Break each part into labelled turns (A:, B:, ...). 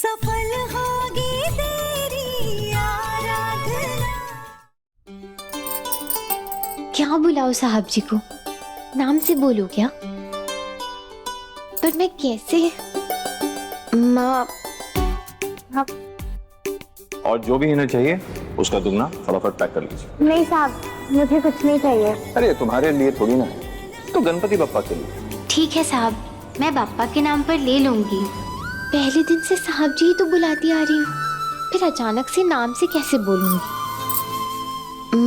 A: सफल होगी तेरी आराधना।
B: क्या बुलाओ साहब जी को? नाम से बोलो क्या? पर मैं कैसे? माँ
C: और जो भी इन्हें चाहिए उसका दुगना फटाफट पैक कर लीजिए।
B: नहीं साहब, मुझे कुछ नहीं चाहिए।
C: अरे तुम्हारे लिए थोड़ी ना है, तो गणपति बप्पा के लिए।
B: ठीक है साहब, मैं बाप्पा के नाम पर ले लूंगी। पहले दिन से साहब जी ही तो बुलाती आ रही हूँ, फिर अचानक से नाम से कैसे बोलूंगी?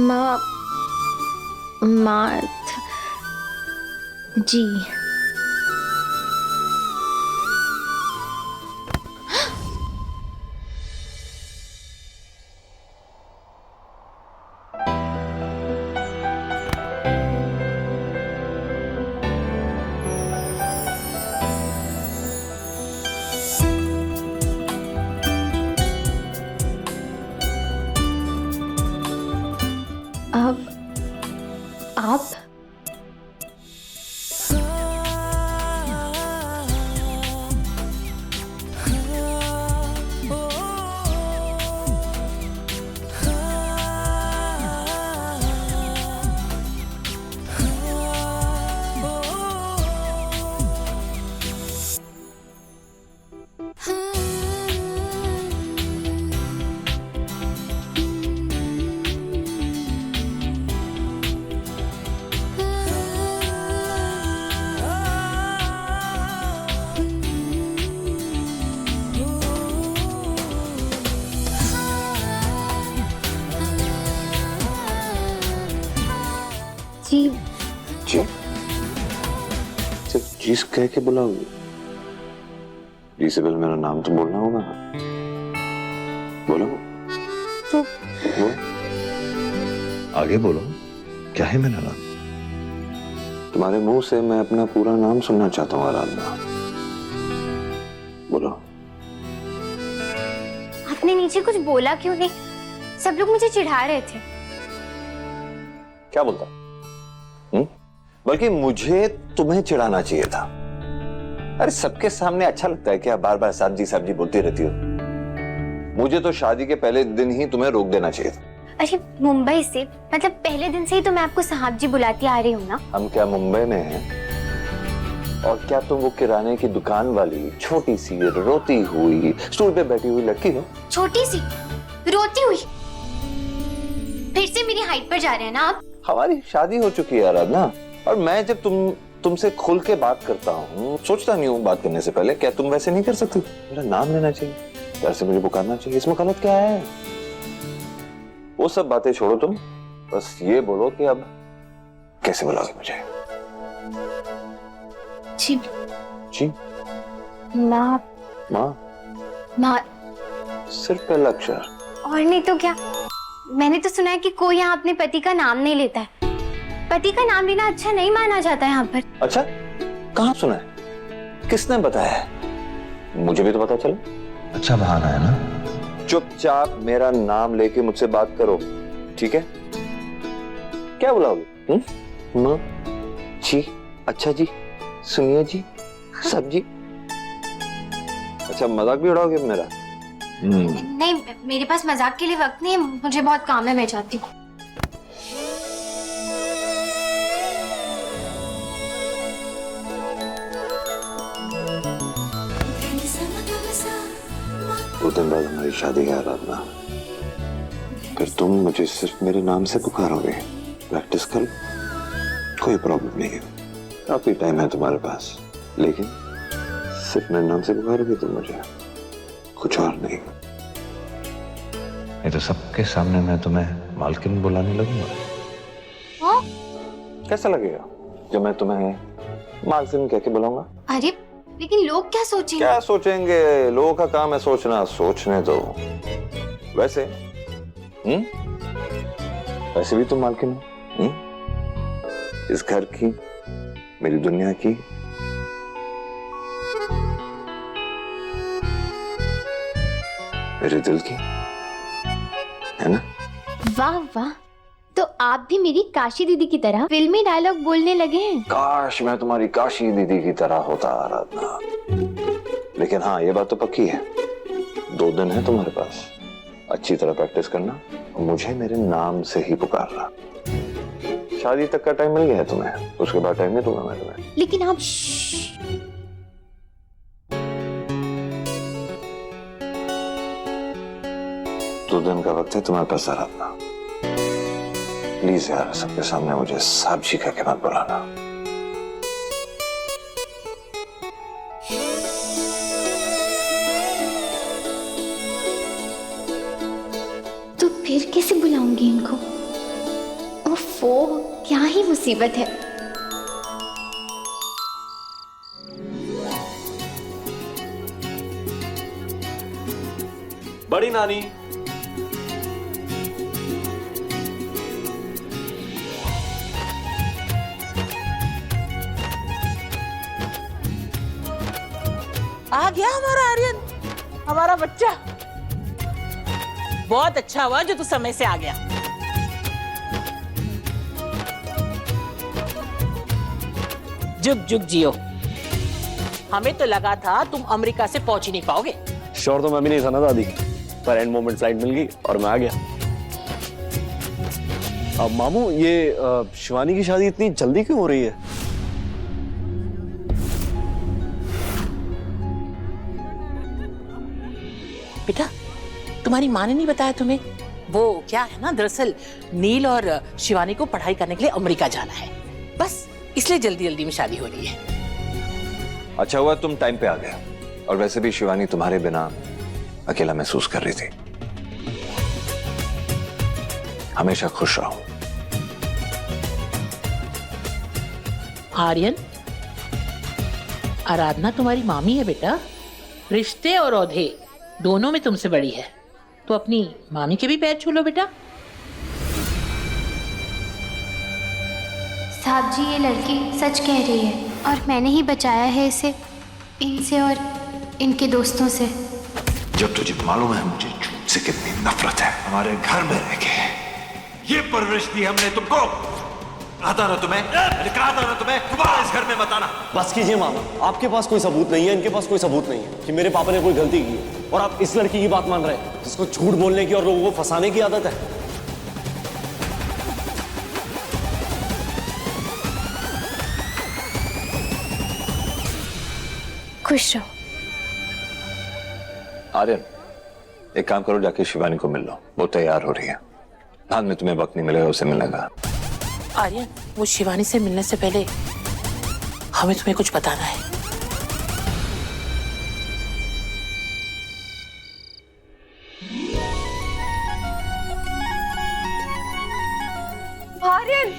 B: माँ जी। अब आप जी
C: जी सिर्फ जी कह के बुलाओगे? जी से पहले मेरा नाम तो बोलना होगा। बोलो
B: तो
C: बोलो, आगे बोलो, क्या है मेरा नाम? तुम्हारे मुंह से मैं अपना पूरा नाम सुनना चाहता हूँ आराधना। बोलो।
B: आपने नीचे कुछ बोला क्यों नहीं? सब लोग मुझे चिढ़ा रहे थे।
C: क्या बोलता? बल्कि मुझे तुम्हें चिढ़ाना चाहिए था। अरे सबके सामने अच्छा लगता है क्या बार बार साहब जी बोलती रहती हो? मुझे तो शादी के पहले दिन ही तुम्हें रोक देना चाहिए था।
B: अरे मुंबई से, मतलब पहले दिन से ही तो मैं आपको साहब जी बुलाती आ रही हूँ ना।
C: हम क्या मुंबई में हैं? और क्या तुम वो किराने की दुकान वाली छोटी सी रोती हुई स्टूल पे बैठी हुई लड़की हो?
B: छोटी सी रोती हुई? फिर से मेरी हाइट पर जा रहे हैं ना आप?
C: हमारी शादी हो चुकी है आराधना, और मैं जब तुमसे खुल के बात करता हूँ, सोचता नहीं हूँ बात करने से पहले, क्या तुम वैसे नहीं कर सकती? मेरा नाम लेना चाहिए, प्यार से मुझे पुकारना चाहिए, इसमें गलत क्या है? वो सब बातें छोड़ो तुम, बस ये बोलो कि अब कैसे बुलाओगे मुझे?
B: जी
C: जी
B: माँ। माँ
C: सिर्फ पहला अक्षर?
B: और नहीं तो क्या। मैंने तो सुना है कि कोई यहाँ अपने पति का नाम नहीं लेता है। पति का नाम लेना अच्छा नहीं माना जाता है यहाँ पर।
C: अच्छा, कहाँ सुना है? किसने बताया है? मुझे भी तो पता चला। अच्छा बहाना है ना? चुपचाप मेरा नाम लेके मुझसे बात करो, ठीक है? क्या बुलाओगे? माँ जी, अच्छा जी, सुनिए जी, सब जी। अच्छा मजाक भी उड़ाओगे मेरा?
B: नहीं, मेरे पास मजाक के लिए वक्त नहीं है, मुझे बहुत काम है, मैं जाती हूँ।
C: दो दिन बाद हमारी शादी है आराधना, फिर तुम मुझे सिर्फ मेरे नाम से पुकारोगे। प्रैक्टिस करो, कोई प्रॉब्लम नहीं है, काफी टाइम है तुम्हारे पास, लेकिन सिर्फ मेरे नाम से पुकारोगे तुम मुझे, कुछ और नहीं। नहीं तो सबके सामने मैं तुम्हें मालकिन बुलाने लगूंगा। कैसा लगेगा जब मैं तुम्हें मालकिन कह के बुलाऊंगा?
B: अरे लेकिन लोग क्या सोचेंगे?
C: क्या सोचेंगे? लोगों का काम है सोचना, सोचने दो। वैसे वैसे भी तुम मालकिन हो इस घर की, मेरी दुनिया की, मेरे दिल की, है ना?
B: वाह वाह, तो आप भी मेरी काशी दीदी की तरह फिल्मी डायलॉग बोलने लगे हैं।
C: काश मैं तुम्हारी काशी दीदी की तरह होता आराधना। लेकिन हाँ, ये बात तो पक्की है 2 दिन है तुम्हारे पास, अच्छी तरह प्रैक्टिस करना और मुझे मेरे नाम से ही पुकारना। शादी तक का टाइम मिल गया है तुम्हें, उसके बाद टाइम नहीं दूंगा मैं तुम्हें।
B: लेकिन आप
C: 2 दिन का वक्त है तुम्हारे पास रखना। प्लीज यार, सबके सामने मुझे साहब जी कह के मत बुलाना।
B: तो फिर कैसे बुलाऊंगी इनको? ओफो, क्या ही मुसीबत है।
D: बड़ी नानी,
E: आ गया हमारा आर्यन, हमारा बच्चा। बहुत अच्छा हुआ जो तू समय से आ गया। जुग जुग जियो। हमें तो लगा था तुम अमेरिका से पहुंच ही नहीं पाओगे।
D: श्योर तो मैं भी नहीं था ना दादी, पर एंड मोमेंट फ्लाइट मिल गई और मैं आ गया। अब मामू, ये शिवानी की शादी इतनी जल्दी क्यों हो रही है?
E: बेटा, तुम्हारी माँ ने नहीं बताया तुम्हें? वो क्या है ना, दरअसल नील और शिवानी को पढ़ाई करने के लिए अमेरिका जाना है, बस इसलिए जल्दी जल्दी में शादी हो रही है।
C: अच्छा हुआ तुम टाइम पे आ गए, और वैसे भी शिवानी तुम्हारे बिना अकेला महसूस कर रही थी। हमेशा खुश रहो।
E: आर्यन, आराधना तुम्हारी मामी है बेटा, रिश्ते और औधे दोनों में तुमसे बड़ी है, तो अपनी मामी के भी पैर छू लो बेटा।
B: साहब जी, ये लड़की सच कह रही है और मैंने ही बचाया है इसे इनसे और इनके दोस्तों से।
C: जब तुझे मालूम है मुझे झूठ से कितनी नफरत है, हमारे घर में रह के ये परवरिश दी हमने तुमको। आता ना तुम्हें, कहा था ना तुम्हें, दोबारा इस घर में मत आना।
D: बस कीजिए मामा, आपके पास कोई सबूत नहीं है, इनके पास कोई सबूत नहीं है कि मेरे पापा ने कोई गलती की है, और आप इस लड़की की बात मान रहे हैं जिसको झूठ बोलने की और लोगों को फंसाने की आदत है।
B: खुश रहो।
C: आर्यन, एक काम करो, जाके शिवानी को मिल लो, वो तैयार हो रही है। बाद में तुम्हें वक्त नहीं मिलेगा उसे मिलने का।
E: आर्यन, वो शिवानी से मिलने से पहले हमें तुम्हें कुछ बताना है।
F: Aryan,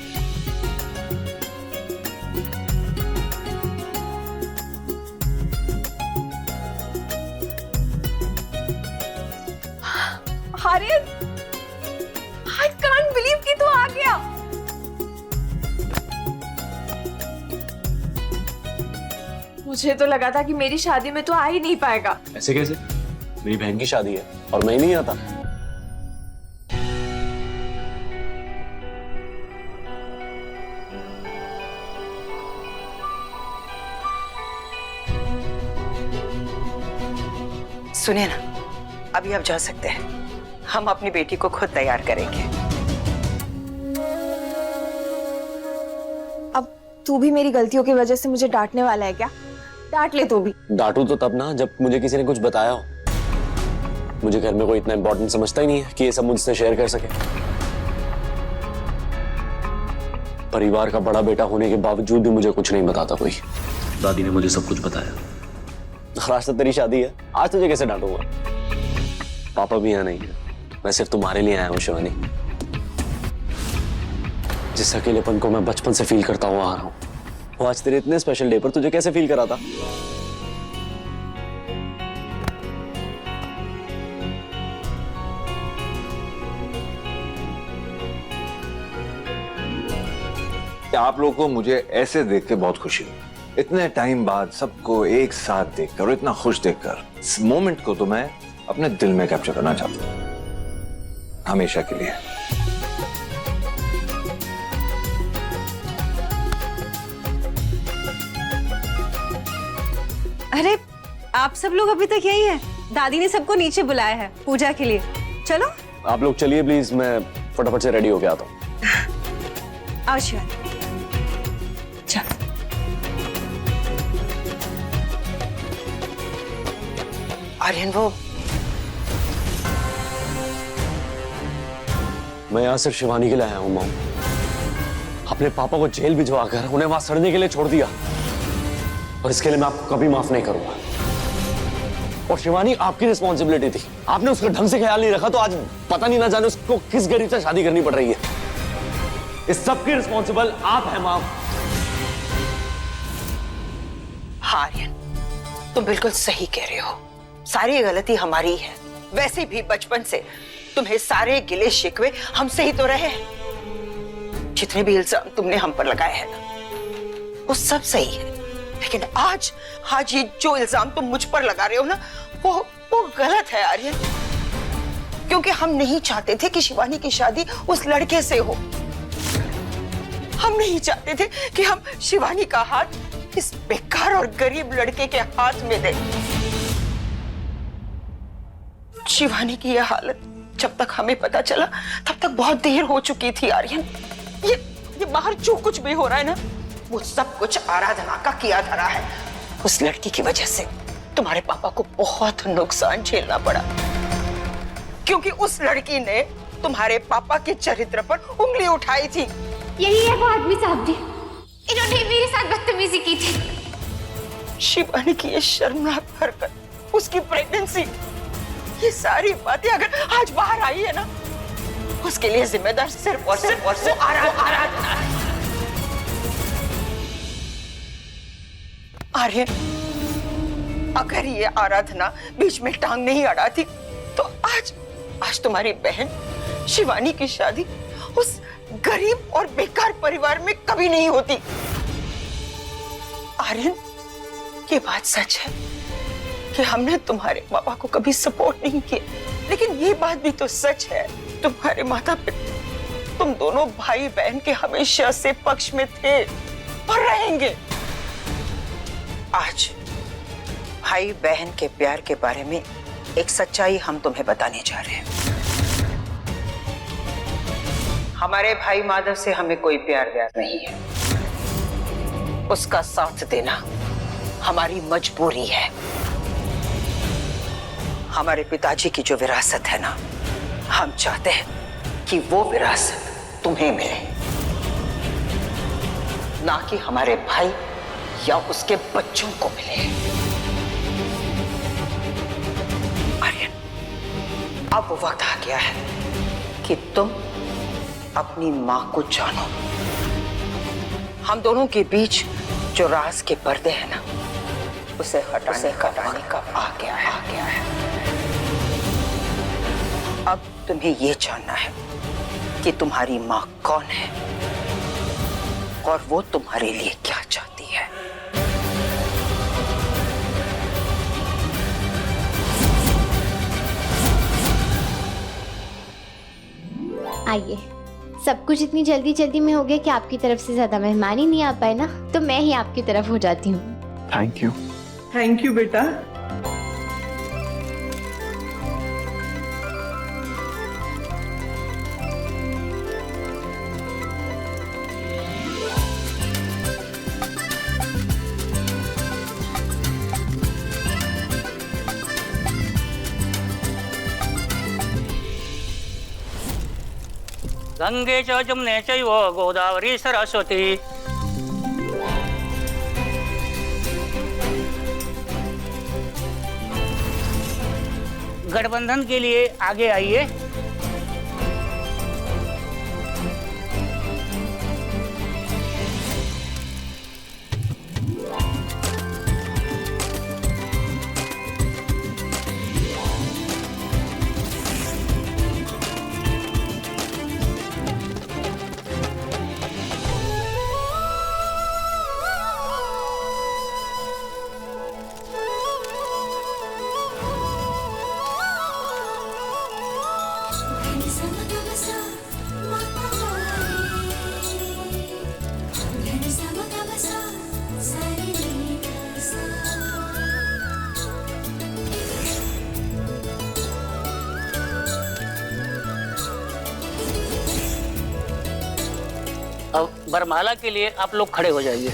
F: Aryan, I can't believe कि तू आ गया। मुझे तो लगा था कि मेरी शादी में तो आ ही नहीं पाएगा।
D: ऐसे कैसे? मेरी बहन की शादी है और मैं ही नहीं आता।
G: सुनिए ना, अभी आप जा सकते हैं, हम अपनी बेटी को खुद तैयार करेंगे।
F: अब तू भी मेरी गलतियों की वजह से मुझे डांटने वाला है क्या? डांट ले तू भी।
D: डांटू तो तब ना जब मुझे किसी ने कुछ बताया हो। मुझे घर में कोई इतना इंपॉर्टेंट समझता ही नहीं है कि ये सब मुझसे शेयर कर सके। परिवार का बड़ा बेटा होने के बावजूद भी मुझे कुछ नहीं बताता कोई। दादी ने मुझे सब कुछ बताया। आज तो तेरी शादी है, आज तुझे कैसे डांटूंगा? पापा भी यहाँ नहीं है, मैं सिर्फ तुम्हारे लिए आया हूँ शिवानी। जिस अकेलेपन को मैं बचपन से फील करता हुआ आ रहा हूँ, वो आज तेरे इतने स्पेशल डे पर तुझे कैसे फील करा था?
C: आप लोगों को मुझे ऐसे देख के बहुत खुशी हुई। इतने टाइम बाद सबको एक साथ देखकर और इतना खुश देखकर, इस मोमेंट को तो मैं अपने दिल में कैप्चर करना चाहता हूं, हमेशा के लिए।
F: अरे, आप सब लोग अभी तक यही हैं? दादी ने सबको नीचे बुलाया है पूजा के लिए। चलो
D: आप लोग चलिए प्लीज, मैं फटाफट से रेडी होके आता हूँ।
F: आओ शिवानी। चल
G: आर्यन, वो
D: मैं यहाँ सिर्फ शिवानी के लिए आया हूँ माँ। अपने पापा को जेल भिजवा कर उन्हें वहां सड़ने के लिए छोड़ दिया, और इसके लिए मैं आपको कभी माफ नहीं करूंगा। और शिवानी आपकी रिस्पॉन्सिबिलिटी थी, आपने उसका ढंग से ख्याल नहीं रखा तो आज पता नहीं ना जाने उसको किस गरीब से शादी करनी पड़ रही है। इस सब की रिस्पॉन्सिबल आप हैं माँ।
G: हाँ आर्यन, तुम बिल्कुल सही कह रहे हो, सारी गलती हमारी है। वैसे भी बचपन से तुम्हें सारे गिले शिकवे हमसे ही तो रहे हैं। जितने भी इल्जाम तुमने हम पर लगाए हैं ना, वो सब सही है, लेकिन आज ये जो इल्जाम तुम मुझ पर लगा रहे हो ना, वो गलत है आर्यन। क्योंकि हम नहीं चाहते थे कि शिवानी की शादी उस लड़के से हो। हम नहीं चाहते थे कि हम शिवानी का हाथ इस बेकार और गरीब लड़के के हाथ में दे। शिवानी की यह हालत जब तक हमें पता चला तब तक बहुत देर हो चुकी थी आर्यन। ये बाहर जो कुछ भी हो रहा है ना, वो सब कुछ आराधना का किया धरा है। उस लड़की की वजह से तुम्हारे पापा को बहुत नुकसान झेलना पड़ा, क्योंकि उस लड़की ने तुम्हारे पापा के चरित्र पर उंगली उठाई थी।
B: यही है वो आदमी साहब जी, इन्होंने मेरे साथ बदतमीजी की थी।
G: शिवानी की ये शर्मनाक हरकत, उसकी प्रेगनेंसी, ये सारी बातें अगर आज बाहर आई है ना, उसके लिए जिम्मेदार सिर्फ और सिर्फ वो आराधना है। आर्यन, अगर ये आराधना बीच में टांग नहीं अड़ाती तो आज तुम्हारी बहन शिवानी की शादी उस गरीब और बेकार परिवार में कभी नहीं होती। आर्यन, ये बात सच है कि हमने तुम्हारे पापा को कभी सपोर्ट नहीं किया, लेकिन ये बात भी तो सच है, तुम्हारे माता पिता तुम दोनों भाई बहन के हमेशा से पक्ष में थे और रहेंगे। आज भाई बहन के प्यार के बारे में एक सच्चाई हम तुम्हें बताने जा रहे हैं। हमारे भाई माधव से हमें कोई प्यार व्यार नहीं है, उसका साथ देना हमारी मजबूरी है। हमारे पिताजी की जो विरासत है ना, हम चाहते हैं कि वो विरासत तुम्हें मिले, ना कि हमारे भाई या उसके बच्चों को मिले। आर्यन, अब वो वक्त आ गया है कि तुम अपनी मां को जानो। हम दोनों के बीच जो राज के पर्दे हैं ना, उसे हटाने का आ गया है। अब तुम्हें ये जानना है कि तुम्हारी मां कौन है और वो तुम्हारे लिए क्या चाहती है।
B: आइए, सब कुछ इतनी जल्दी जल्दी में हो गया कि आपकी तरफ से ज्यादा मेहमान ही नहीं आ पाए ना, तो मैं ही आपकी तरफ हो जाती हूँ।
H: थैंक यू बेटा।
I: गंगे च जमुने चैव गोदावरी सरस्वती। गठबंधन के लिए आगे आइए। अब वरमाला के लिए आप लोग खड़े हो जाइए।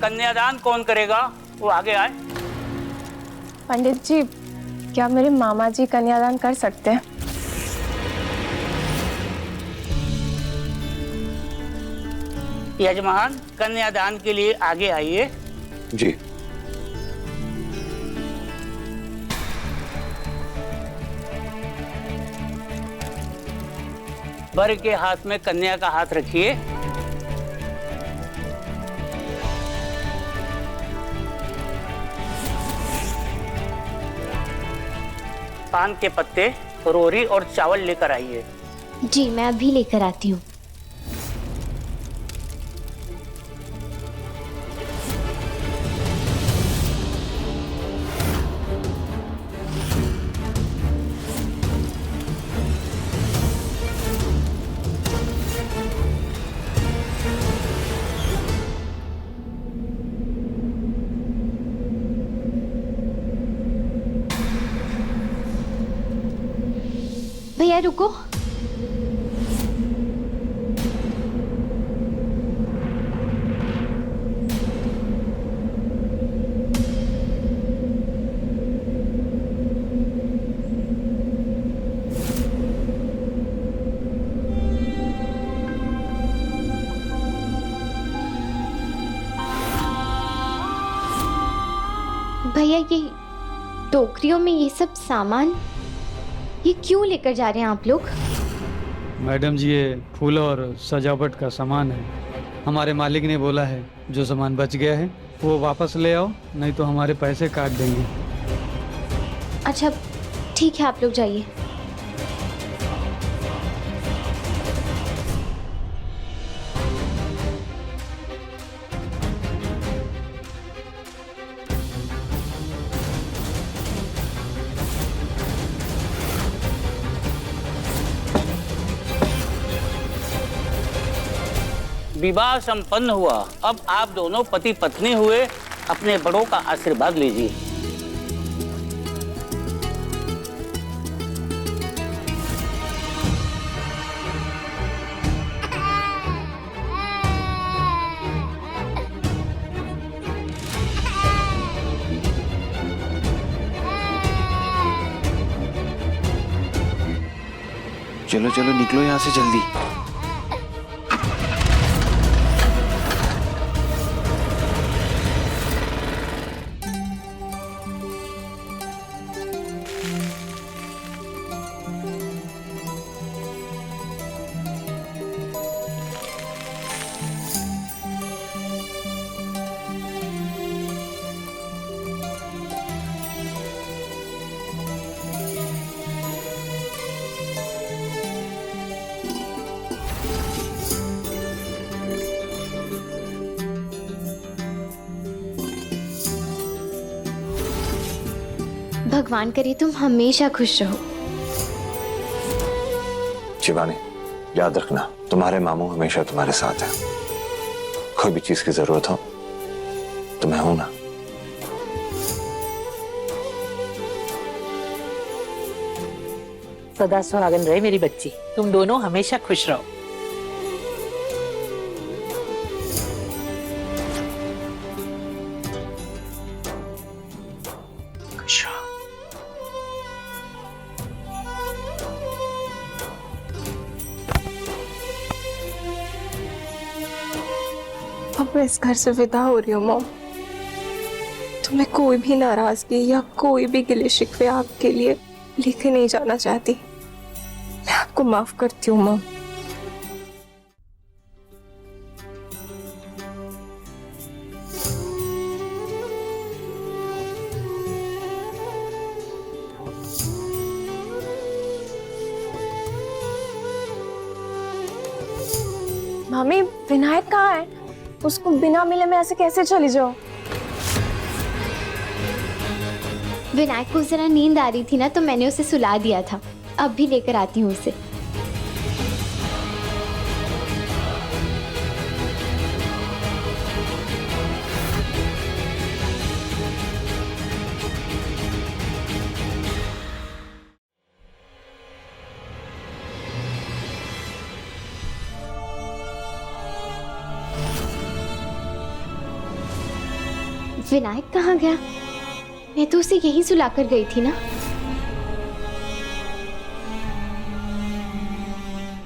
I: कन्यादान कौन करेगा, वो आगे आए।
F: पंडित जी, क्या मेरे मामा जी कन्यादान कर सकते हैं?
I: यजमान, कन्यादान के लिए आगे आइए।
C: जी।
I: वर के हाथ में कन्या का हाथ रखिए। पान के पत्ते, रोरी और चावल लेकर आइए।
B: जी, मैं अभी लेकर आती हूँ। भैया रुको। भैया, ये टोकरियों में ये सब सामान ये क्यों लेकर जा रहे हैं आप लोग?
J: मैडम जी, ये फूल और सजावट का सामान है। हमारे मालिक ने बोला है जो सामान बच गया है वो वापस ले आओ, नहीं तो हमारे पैसे काट देंगे।
B: अच्छा ठीक है, आप लोग जाइए।
I: विवाह संपन्न हुआ। अब आप दोनों पति पत्नी हुए, अपने बड़ों का आशीर्वाद लीजिए।
C: चलो चलो निकलो यहाँ से जल्दी।
B: भगवान करे तुम हमेशा खुश रहो।
C: शिवानी, याद रखना तुम्हारे मामू हमेशा तुम्हारे साथ है। कोई भी चीज की जरूरत हो तो मैं हूं ना।
E: सदा सुहागन रहे मेरी बच्ची, तुम दोनों हमेशा खुश रहो। खुश रहो।
F: अब मैं इस घर से विदा हो रही हूँ मॉम। तुम्हें कोई भी नाराजगी या कोई भी गिले शिकवे आपके लिए लेके नहीं जाना चाहती। मैं आपको माफ करती हूँ मॉम। मामी, विनायक कहाँ है? उसको बिना मिले मैं ऐसे कैसे चली जाऊं?
B: विनायक को जरा नींद आ रही थी ना, तो मैंने उसे सुला दिया था। अब भी लेकर आती हूँ उसे। विनायक कहाँ गया? मैं तो उसे यहीं सुलाकर गई थी ना।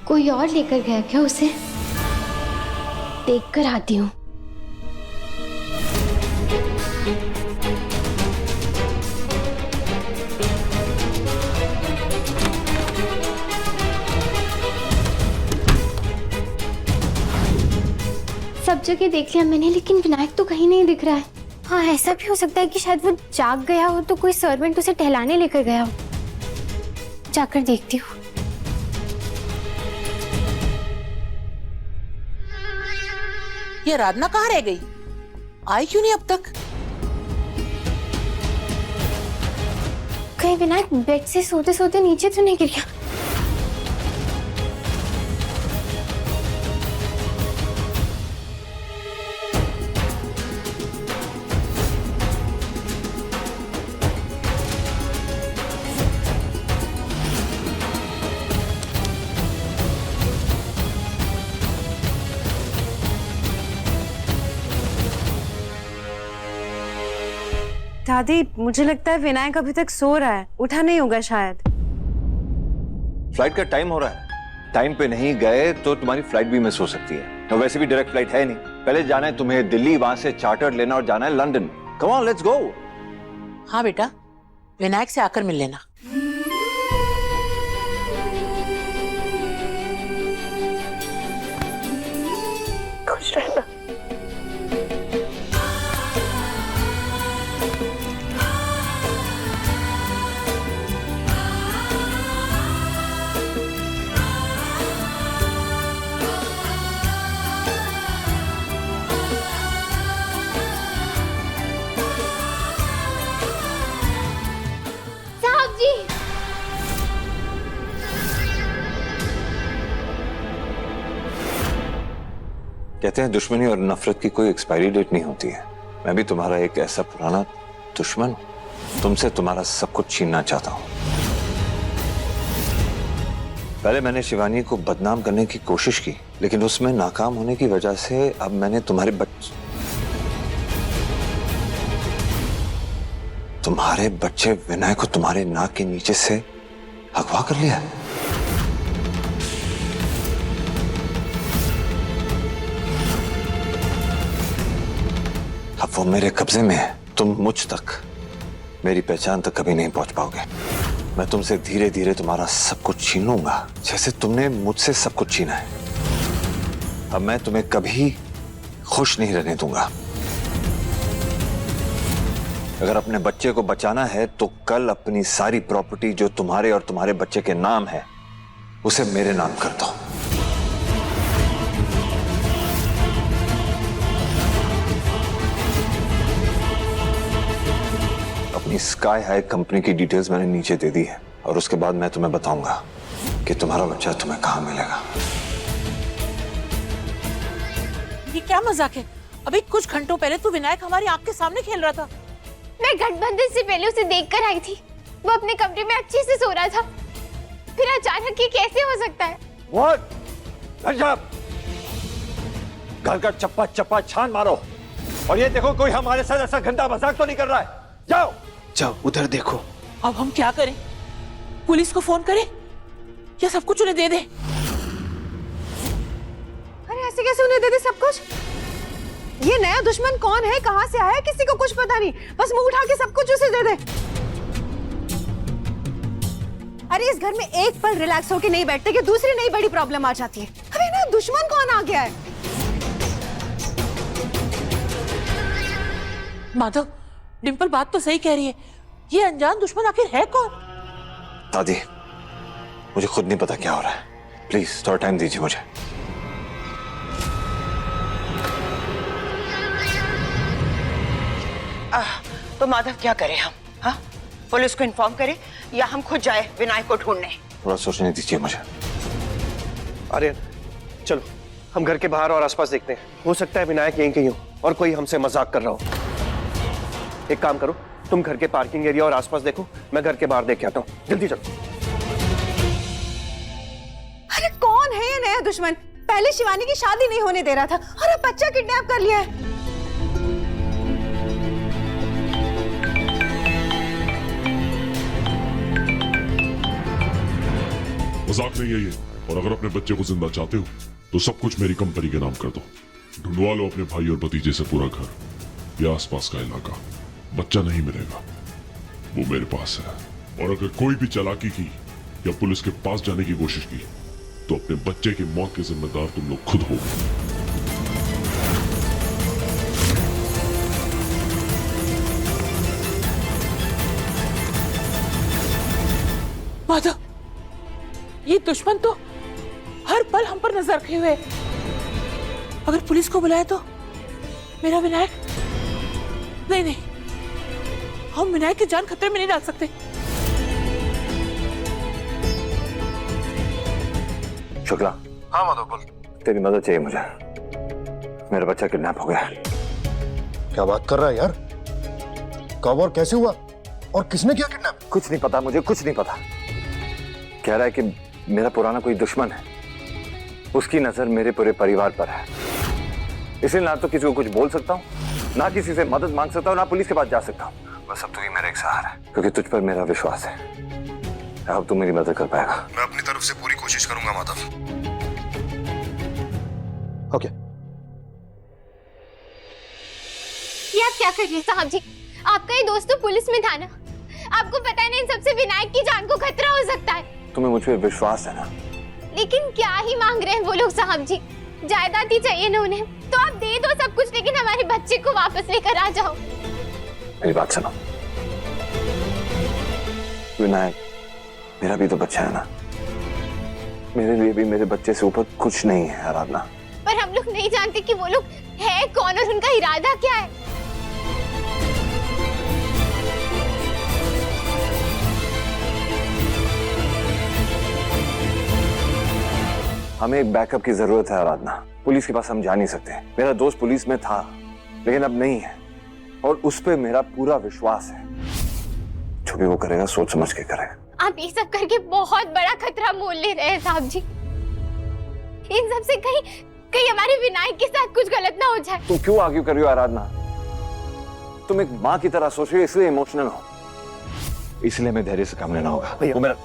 B: कोई और लेकर गया क्या उसे? देख कर आती हूँ। सब जगह देख लिया मैंने, लेकिन विनायक तो कहीं नहीं दिख रहा है। हाँ, ऐसा भी हो सकता है कि शायद वो जाग गया हो तो कोई सर्वेंट उसे टहलाने लेकर गया हो। जाकर देखती हूँ।
E: ये राधना कहाँ रह गई? आई क्यों नहीं अब तक?
B: कहीं विनायक बेड से सोते सोते नीचे तो नहीं गिर गया?
K: दादी, मुझे लगता है विनायक अभी तक सो रहा है, उठा नहीं होगा शायद।
C: फ्लाइट का टाइम हो रहा है। टाइम पे नहीं गए तो तुम्हारी फ्लाइट भी मिस हो सकती है। तो वैसे भी डायरेक्ट फ्लाइट है नहीं। पहले जाना है तुम्हें दिल्ली, वहां से चार्टर्ड लेना और जाना है London. Come on, let's go.
E: हाँ बेटा, विनायक से आकर मिल लेना।
F: खुश रहना।
B: साहब जी,
C: कहते हैं दुश्मनी और नफरत की कोई एक्सपायरी डेट नहीं होती है। मैं भी तुम्हारा एक ऐसा पुराना दुश्मन हूं। तुमसे तुम्हारा सब कुछ छीनना चाहता हूं। पहले मैंने शिवानी को बदनाम करने की कोशिश की, लेकिन उसमें नाकाम होने की वजह से अब मैंने तुम्हारे बच्चे विनय को तुम्हारे नाक के नीचे से अगवा कर लिया। अब वो मेरे कब्जे में है। तुम मुझ तक, मेरी पहचान तक कभी नहीं पहुंच पाओगे। मैं तुमसे धीरे धीरे तुम्हारा सब कुछ छीन लूंगा, जैसे तुमने मुझसे सब कुछ छीना है। अब मैं तुम्हें कभी खुश नहीं रहने दूंगा। अगर अपने बच्चे को बचाना है तो कल अपनी सारी प्रॉपर्टी जो तुम्हारे और तुम्हारे बच्चे के नाम है उसे मेरे नाम कर दो। अपनी स्काई हाई कंपनी की डिटेल्स मैंने नीचे दे दी है, और उसके बाद मैं तुम्हें बताऊंगा कि तुम्हारा बच्चा तुम्हें कहां मिलेगा।
E: ये क्या मजाक है? अभी कुछ घंटों पहले तो विनायक हमारी आंख के सामने खेल रहा था।
B: मैं गठबंधन से पहले उसे देखकर आई थी। वो अपने कमरे में अच्छे से सो रहा था। फिर अचानक ये कैसे हो सकता है?
C: What? पंजाब, घर का चप्पा चप्पा छान मारो और ये देखो कोई हमारे साथ ऐसा गंदा मजाक तो नहीं कर रहा है। जाओ
H: जाओ उधर देखो।
E: अब हम क्या करें? पुलिस को फोन करें या सब कुछ उन्हें दे दे?
K: अरे ऐसे कैसे उन्हें दे दे सब कुछ? ये नया दुश्मन कौन है, कहां से आया, किसी को कुछ पता नहीं, बस मुंह उठा के सब कुछ उसे दे दे। अरे इस घर में एक पल रिलैक्स होके नहीं बैठते कि दूसरी नई बड़ी प्रॉब्लम आ जाती है। अरे नया दुश्मन कौन आ गया है?
E: माधव, डिम्पल बात तो सही कह रही है, ये अनजान दुश्मन आखिर है कौन?
C: दादी, मुझे खुद नहीं पता क्या हो रहा है, प्लीज थोड़ा टाइम दीजिए मुझे।
G: तो माधव क्या करें हम? हाँ, पुलिस को इन्फॉर्म करें या हम खुद जाए विनायक को ढूंढने?
C: थोड़ा सोचने दीजिए मुझे।
H: अरे चलो हम घर के बाहर और आसपास देखते हैं, हो सकता है विनायक यहीं कहीं हो और कोई हमसे मजाक कर रहा हो। एक काम करो, तुम घर के पार्किंग एरिया और आसपास देखो, मैं घर के बाहर देख के आता हूँ, जल्दी चलो।
K: अरे कौन है ये नया दुश्मन? पहले शिवानी की शादी नहीं होने दे रहा था और अब बच्चा किडनैप कर लिया है।
L: मजाक नहीं है ये, और अगर अपने बच्चे को जिंदा चाहते हो तो सब कुछ मेरी कंपनी के नाम कर दो। ढूंढवा लो अपने भाई और भतीजे से पूरा घर या आसपास का इलाका, बच्चा नहीं मिलेगा, वो मेरे पास है। और अगर कोई भी चालाकी की या पुलिस के पास जाने की कोशिश की तो अपने बच्चे की मौत के जिम्मेदार तुम लोग खुद हो।
E: माधव, ये दुश्मन तो हर पल हम पर नजर रखे हुए। अगर पुलिस को बुलाए तो मेरा विनायक, नहीं नहीं, हम विनायक की जान खतरे में नहीं डाल सकते।
C: शुक्ला।
H: हाँ माधव बोल।
C: तेरी मदद चाहिए मुझे, मेरा बच्चा किडनैप हो गया।
M: क्या बात कर रहा है यार? कब और कैसे हुआ और किसने किया किडनैप?
C: कुछ नहीं पता, मुझे कुछ नहीं पता। कह रहा है कि मेरा पुराना कोई दुश्मन है, उसकी नजर मेरे पूरे परिवार पर है, इसलिए ना तो किसी को कुछ बोल सकता हूँ, ना किसी से मदद मांग सकता हूँ, ना पुलिस के पास जा सकता हूँ। बस अब तू ही मेरा एक सहारा है, क्योंकि तुझ पर मेरा विश्वास है। अब तू मेरी मदद कर पाएगा।
M: मैं अपनी तरफ से पूरी कोशिश करूंगा माधव। ओके।
B: ये आप क्या कर रहे हैं साहब जी? आपका ये दोस्त तो पुलिस में था ना, आपको पता है ना इन सबसे विनायक की जान को खतरा हो सकता है।
C: तुम्हें मुझ पर विश्वास है ना?
B: लेकिन क्या ही मांग रहे हैं वो लोग साहब जी? जायदाद ही चाहिए ना उन्हें, तो आप दे दो सब कुछ, लेकिन हमारे बच्चे को वापस लेकर आ जाओ।
C: मेरी बात सुनो, विनायक मेरा भी तो बच्चा है ना, मेरे लिए भी मेरे बच्चे से ऊपर कुछ नहीं है आराधना।
B: पर हम लोग नहीं जानते कि वो लोग है कौन और उनका इरादा क्या है।
C: हमें एक बैकअप की जरूरत है आराधना। पुलिस के पास हम जा नहीं सकते। मेरा दोस्त पुलिस में था लेकिन अब नहीं है, और उस पे मेरा पूरा विश्वास है। जो भी वो करेगा सोच समझ के करेगा।
B: आप ये सब करके बहुत बड़ा खतरा मोल ले रहे हैं साहब जी। इन सब से कहीं हमारे विनायक के साथ कुछ गलत ना हो जाए।
C: तुम क्यों आर्ग्यू कर रही हो आराधना? तुम एक माँ की तरह सोच रही हो, इसलिए इमोशनल हो, इसलिए मैं धैर्य से काम लेना होगा।
H: भैया
C: मेरा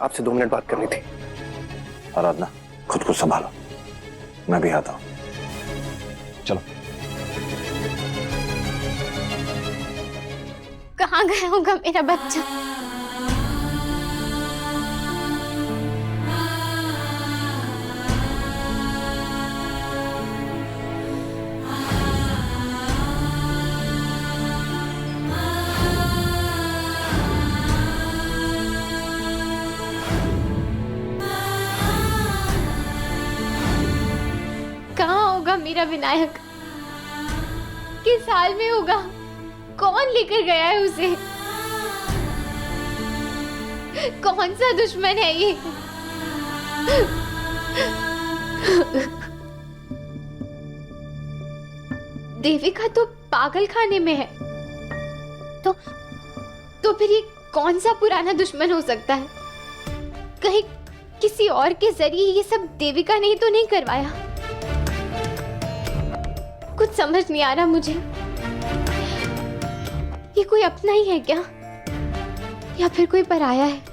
H: आपसे 2 मिनट बात करनी थी।
C: आराधना खुद को संभालो, मैं भी आता हूं। चलो।
B: कहाँ गया होगा मेरा बच्चा? कहाँ होगा मेरा विनायक? किस हाल में होगा? कौन लेकर गया है उसे? कौन सा दुश्मन है ये? देविका तो पागल खाने में है, तो फिर ये कौन सा पुराना दुश्मन हो सकता है? कहीं किसी और के जरिए ये सब देविका ने तो नहीं करवाया? कुछ समझ नहीं आ रहा मुझे। ये कोई अपना ही है क्या, या फिर कोई पराया है?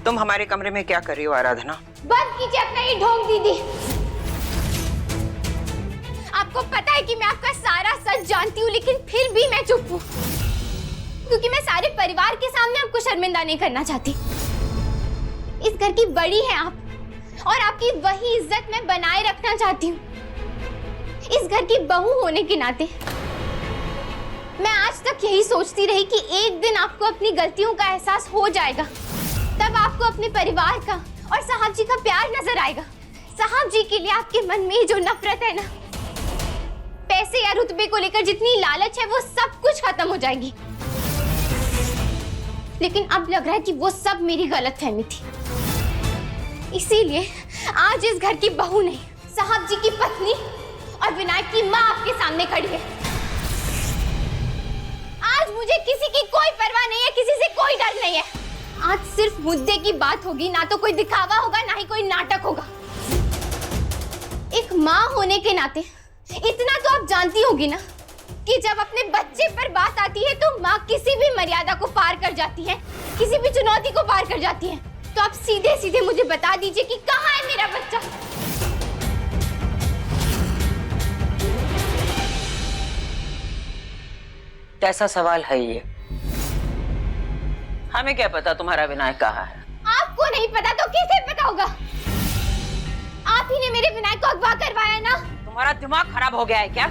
G: तुम हमारे कमरे में क्या कर रही हो आराधना?
B: बंद कीजिए अपना ये ढोंग दीदी। आपको पता है कि मैं आपका सारा सच जानती हूँ, लेकिन फिर भी मैं चुप हूँ, क्योंकि मैं सारे परिवार के सामने आपको शर्मिंदा नहीं करना चाहती। इस घर की बड़ी है आप, और आपकी वही इज्जत मैं बनाए रखना चाहती हूँ। इस घर की बहू होने के नाते मैं आज तक यही सोचती रही कि एक दिन आपको अपनी गलतियों का एहसास हो जाएगा, तब आपको अपने परिवार का और साहब जी का प्यार नजर आएगा। साहब जी के लिए आपके मन में जो नफरत है ना, पैसे या रुतबे को लेकर जितनी लालच है, वो सब कुछ खत्म हो जाएगी। लेकिन अब लग रहा है कि वो सब मेरी गलतफहमी थी। इसीलिए आज इस घर की बहू नहीं, साहब जी की पत्नी और विनायक की माँ आपके सामने खड़ी है। आज मुझे किसी की कोई परवाह नहीं है, किसी से कोई डर नहीं है। आज सिर्फ मुद्दे की बात होगी, ना तो कोई दिखावा होगा, ना ही कोई नाटक होगा। एक माँ होने के नाते इतना तो आप जानती होगी ना कि जब अपने बच्चे पर बात आती है तो माँ किसी भी मर्यादा को पार कर जाती है, किसी भी चुनौती को पार कर जाती है। तो आप सीधे सीधे मुझे बता दीजिए कि कहाँ है मेरा बच्चा?
G: कैसा सवाल है ये? हमें क्या पता तुम्हारा विनायक कहाँ है?
B: आपको नहीं पता तो किसे पता होगा? आप ही ने मेरे विनायक को अगवा करवाया ना।
G: तुम्हारा दिमाग खराब हो गया है क्या?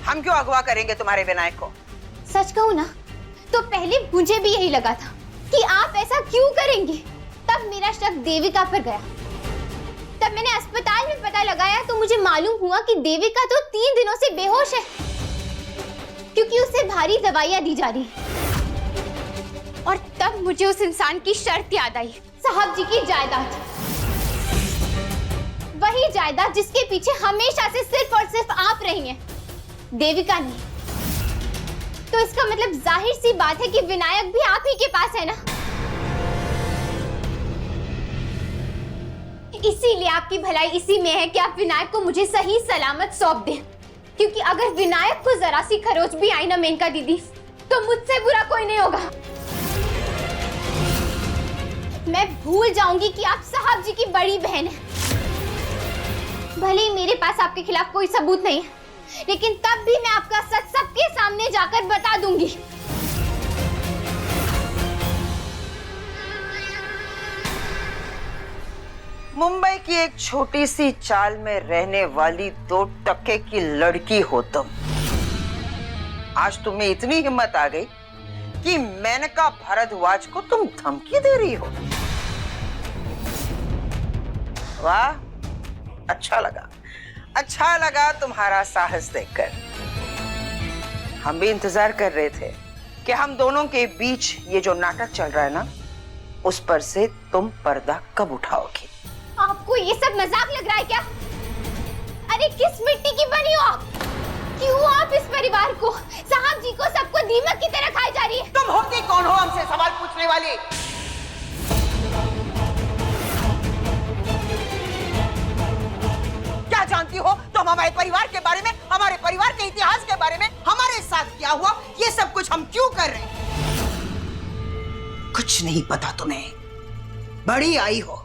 G: हम क्यों अगवा करेंगे तुम्हारे विनायक को?
B: सच कहूँ ना तो पहले मुझे भी यही लगा था कि आप ऐसा क्यों करेंगे। तब मेरा शक देविका पर गया। तब मैंने अस्पताल में पता लगाया तो मुझे मालूम हुआ कि देविका तो 3 दिनों से बेहोश है, क्योंकि उसे भारी दवाइयां दी जा रही। और तब मुझे उस इंसान की शर्त याद आई, साहब जी की जायदाद। वही जायदाद जिसके पीछे हमेशा से सिर्फ और सिर्फ आप रही हैं, देविका नहीं। तो इसका मतलब जाहिर सी बात है कि विनायक भी आप ही के पास है ना। इसीलिए आपकी भलाई इसी में है कि आप विनायक को मुझे सही सलामत सौंप दें, क्योंकि अगर विनायक को जरा सी खरोच भी आई ना मेनका दीदी, तो मुझसे बुरा कोई नहीं होगा। मैं भूल जाऊंगी कि आप साहब जी की बड़ी बहन हैं। भले ही मेरे पास आपके खिलाफ कोई सबूत नहीं है, लेकिन तब भी मैं आपका सच सबके सामने जाकर बता दूंगी।
G: मुंबई की एक छोटी सी चाल में रहने वाली 2 टके की लड़की हो तुम। आज तुम्हें इतनी हिम्मत आ गई कि मेनका भारद्वाज को तुम धमकी दे रही हो। वाह, अच्छा लगा तुम्हारा साहस देखकर। हम भी इंतजार कर रहे थे कि हम दोनों के बीच ये जो नाटक चल रहा है ना, उस पर से तुम पर्दा कब उठाओगी।
B: आपको ये सब मजाक लग रहा है क्या? अरे किस मिट्टी की बनी हो आप? क्यों आप इस परिवार को, साहब जी को, सबको दीमक की तरह खाई जा रही है?
G: तुम होती कौन हो हमसे सवाल पूछने वाली? क्या जानती हो तुम हमारे परिवार के बारे में, हमारे परिवार के इतिहास के बारे में? हमारे साथ क्या हुआ, ये सब कुछ हम क्यों कर रहे हैं? कुछ नहीं पता तुम्हें। बड़ी आई हो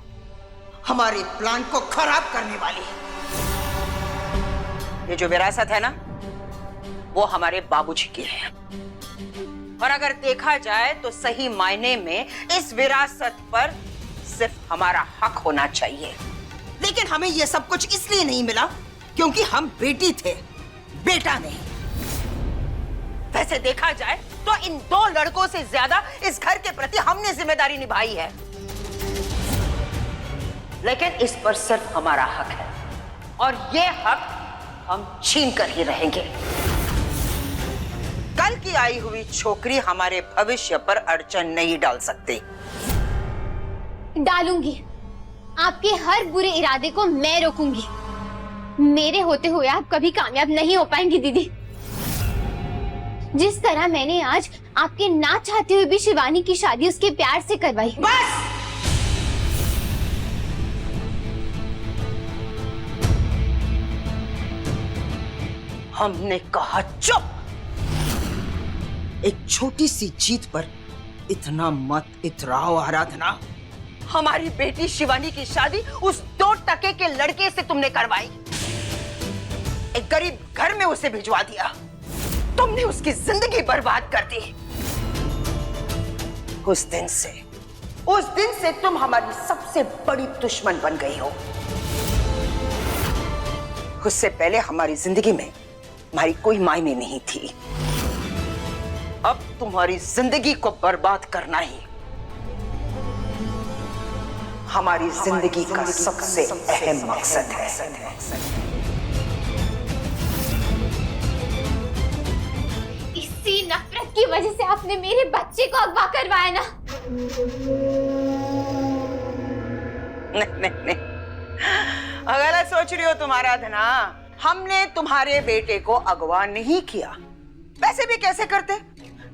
G: हमारे प्लान को खराब करने वाली। ये जो विरासत है ना, वो हमारे बाबूजी की है, और अगर देखा जाए तो सही मायने में इस विरासत पर सिर्फ हमारा हक होना चाहिए। लेकिन हमें यह सब कुछ इसलिए नहीं मिला क्योंकि हम बेटी थे, बेटा नहीं। वैसे देखा जाए तो इन 2 लड़कों से ज्यादा इस घर के प्रति हमने जिम्मेदारी निभाई है, लेकिन इस पर सिर्फ हमारा हक है, और ये हक हम छीन कर ही रहेंगे। कल की आई हुई छोकरी हमारे भविष्य पर अड़चन नहीं डाल सकती।
B: डालूंगी, आपके हर बुरे इरादे को मैं रोकूंगी। मेरे होते हुए आप कभी कामयाब नहीं हो पाएंगी दीदी। जिस तरह मैंने आज आपके ना चाहते हुए भी शिवानी की शादी उसके प्यार से करवाई।
G: बस! हमने कहा चुप। एक छोटी सी जीत पर इतना मत इतराओ आराधना। हमारी बेटी शिवानी की शादी उस 2 टके के लड़के से तुमने करवाई। एक गरीब घर में उसे भिजवा दिया। तुमने उसकी जिंदगी बर्बाद कर दी। उस दिन से तुम हमारी सबसे बड़ी दुश्मन बन गई हो। उससे पहले हमारी जिंदगी में हमारी कोई मायने नहीं थी। अब तुम्हारी जिंदगी को बर्बाद करना ही हमारी जिंदगी का सबसे अहम मकसद है।
B: इसी नफरत की वजह से आपने मेरे बच्चे को अगवा करवाया ना।
G: नहीं, गलत सोच रही हो तुम आराधना। हमने तुम्हारे बेटे को अगवा नहीं किया। वैसे भी कैसे करते?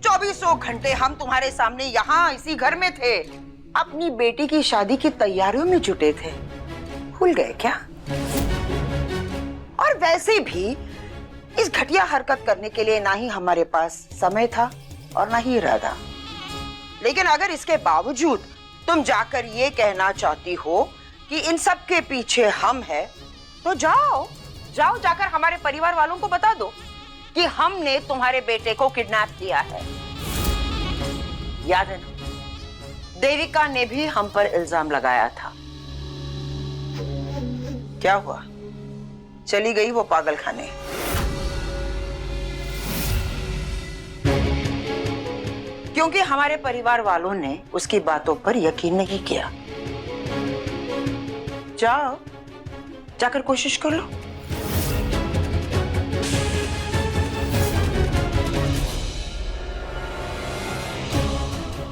G: 2400 घंटे हम तुम्हारे सामने यहाँ इसी घर में थे, अपनी बेटी की शादी की तैयारियों में जुटे थे। भूल गए क्या? और वैसे भी इस घटिया हरकत करने के लिए ना ही हमारे पास समय था और ना ही इरादा। लेकिन अगर इसके बावजूद तुम जाकर ये कहना चाहती हो कि इन सब के पीछे हम हैं, तो जाओ जाकर हमारे परिवार वालों को बता दो कि हमने तुम्हारे बेटे को किडनैप किया है। याद है ना, देविका ने भी हम पर इल्जाम लगाया था। क्या हुआ? चली गई वो पागल खाने। क्योंकि हमारे परिवार वालों ने उसकी बातों पर यकीन नहीं किया। जाकर कोशिश कर लो।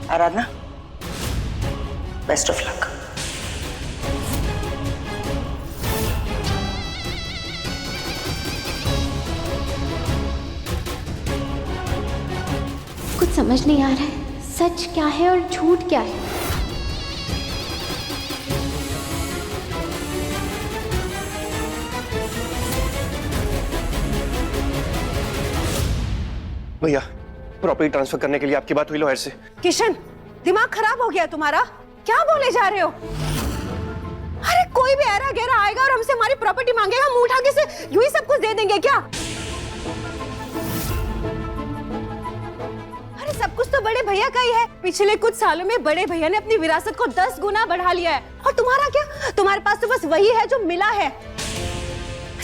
G: आराधना, बेस्ट ऑफ लक।
B: कुछ समझ नहीं आ रहा है, सच क्या है और झूठ क्या है।
H: भैया, प्रॉपर्टी ट्रांसफर करने के लिए आपकी बात हुई लॉयर से?
K: किशन, दिमाग खराब हो गया तुम्हारा? क्या बोले जा रहे हो? अरे कोई भी ऐरा गैरा आएगा और हमसे हमारी प्रॉपर्टी मांगेगा, मुंह उठा के से यूं ही सब कुछ दे देंगे क्या? अरे सब कुछ तो बड़े भैया का ही है। पिछले कुछ सालों में बड़े भैया ने अपनी विरासत को 10 गुना बढ़ा लिया है। और तुम्हारा क्या? तुम्हारे पास तो बस वही है जो मिला है।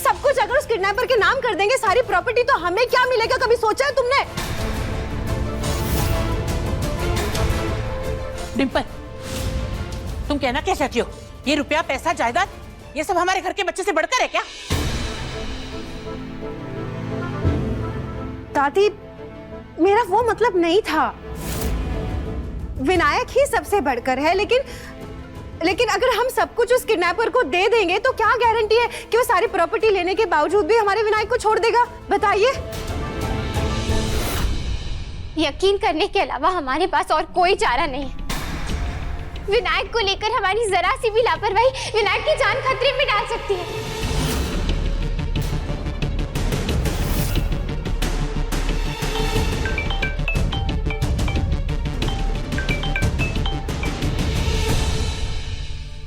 K: सब कुछ अगर उस किडनैपर के नाम कर देंगे, सारी प्रॉपर्टी, तो हमें क्या मिलेगा? कभी सोचा है तुमने?
E: डिंपल, तुम कहना क्या चाहती हो? ये रुपया, पैसा, जायदाद, ये सब हमारे घर के बच्चे से बढ़कर है क्या?
K: दादी, मेरा वो मतलब नहीं था। विनायक ही सबसे बढ़कर है, लेकिन अगर हम सब कुछ उस किडनैपर को दे देंगे तो क्या गारंटी है कि वो सारी प्रॉपर्टी लेने के बावजूद भी हमारे विनायक को छोड़ देगा? बताइए।
B: यकीन करने के अलावा हमारे पास और कोई चारा नहीं है। विनायक को लेकर हमारी जरा सी भी लापरवाही विनायक की जान खतरे में डाल सकती है।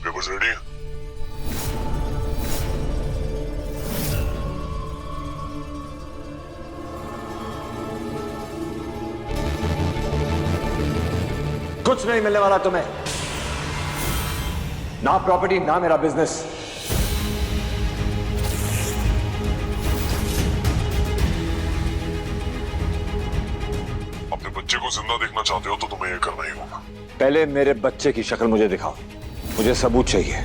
L: पेपर्स रेडी है?
C: कुछ नहीं मिलने वाला तुम्हें, ना प्रॉपर्टी ना मेरा बिजनेस।
L: अपने बच्चे को जिंदा देखना चाहते हो तो तुम्हें ये करना ही होगा।
C: पहले मेरे बच्चे की शक्ल मुझे दिखाओ। मुझे सबूत चाहिए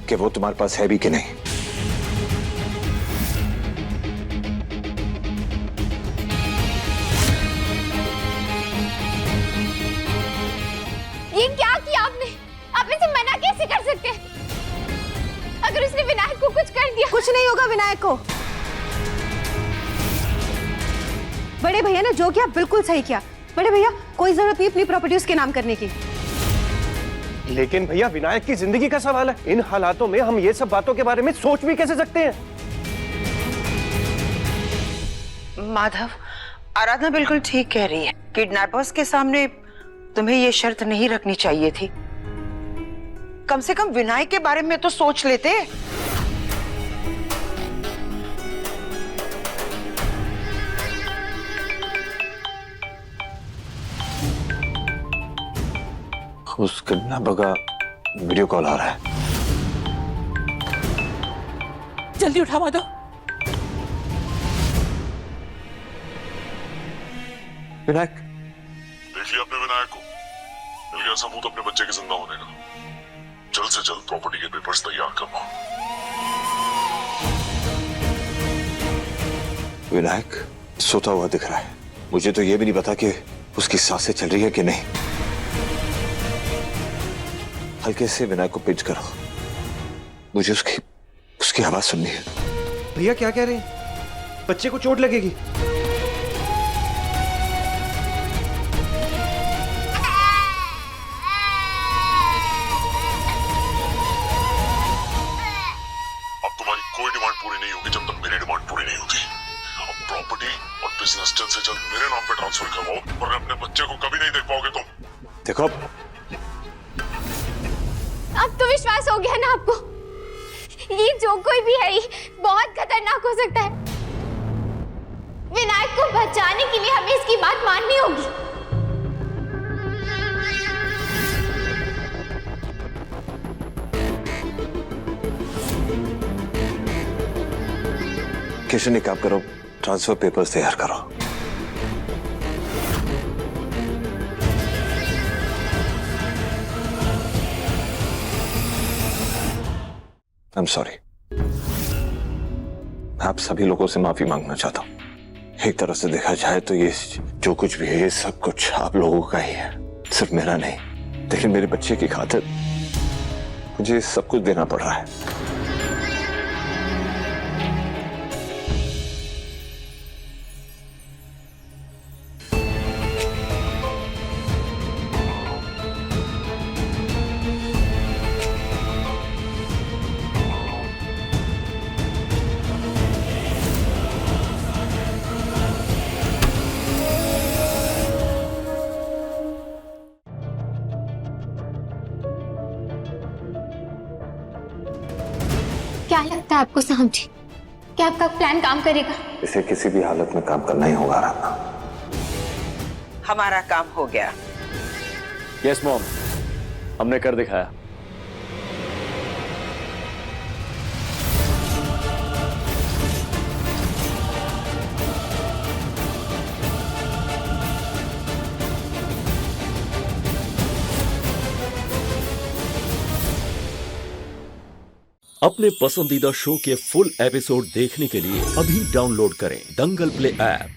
C: कि वो तुम्हारे पास है भी कि नहीं।
B: ये क्या किया आपने? आप इसे मना कैसे कर सकते हैं?
K: बड़े भैया ने जो किया बिल्कुल सही किया। बड़े भैया कोई जरूरत नहीं अपनी प्रॉपर्टी उसके नाम करने की।
H: लेकिन भैया विनायक की जिंदगी का सवाल है, इन हालातों में हम ये सब बातों के बारे में सोच भी कैसे सकते हैं?
G: माधव, आराधना बिल्कुल ठीक कह रही है। किडनैपर्स के सामने तुम्हें ये शर्त नहीं रखनी चाहिए थी। कम से कम विनायक के बारे में तो सोच लेते।
C: उस किडनैपर का वीडियो कॉल आ रहा है।
E: जल्दी उठा माधव।
C: विनायक,
L: देखिए अपने विनायक को, मिल गया सबूत अपने बच्चे के जिंदा होने का। जल्द से जल्द प्रॉपर्टी के पेपर्स तैयार करवाओ।
C: विनायक सोता हुआ दिख रहा है। मुझे तो ये भी नहीं पता कि उसकी सांसें चल रही है कि नहीं। हल्के से विनायक को पिंच करो, मुझे उसकी आवाज सुननी है।
H: भैया क्या कह रहे हैं? बच्चे को चोट लगेगी।
L: अब तुम्हारी कोई डिमांड पूरी नहीं होगी जब तक मेरी डिमांड पूरी नहीं होती। अब प्रॉपर्टी और बिजनेस जल्द से जल्द मेरे नाम पे ट्रांसफर करवाओ, और अपने बच्चे को कभी नहीं देख पाओगे तुम।
C: देखो,
B: अब तो विश्वास हो गया ना आपको? ये जो कोई भी है ये बहुत खतरनाक हो सकता है। विनायक को बचाने के लिए हमें इसकी बात माननी होगी।
C: किशन एक काम करो, ट्रांसफर पेपर्स तैयार करो। I'm sorry। आप सभी लोगों से माफी मांगना चाहता हूं। एक तरह से देखा जाए तो ये जो कुछ भी है ये सब कुछ आप लोगों का ही है, सिर्फ मेरा नहीं। लेकिन मेरे बच्चे की खातिर मुझे सब कुछ देना पड़ रहा है।
B: क्या लगता है आपको समझी? क्या आपका प्लान काम करेगा?
C: इसे किसी भी हालत में काम करना ही होगा राना।
G: हमारा काम हो गया।
D: यस मॉम, हमने कर दिखाया।
N: अपने पसंदीदा शो के फुल एपिसोड देखने के लिए अभी डाउनलोड करें दंगल प्ले ऐप।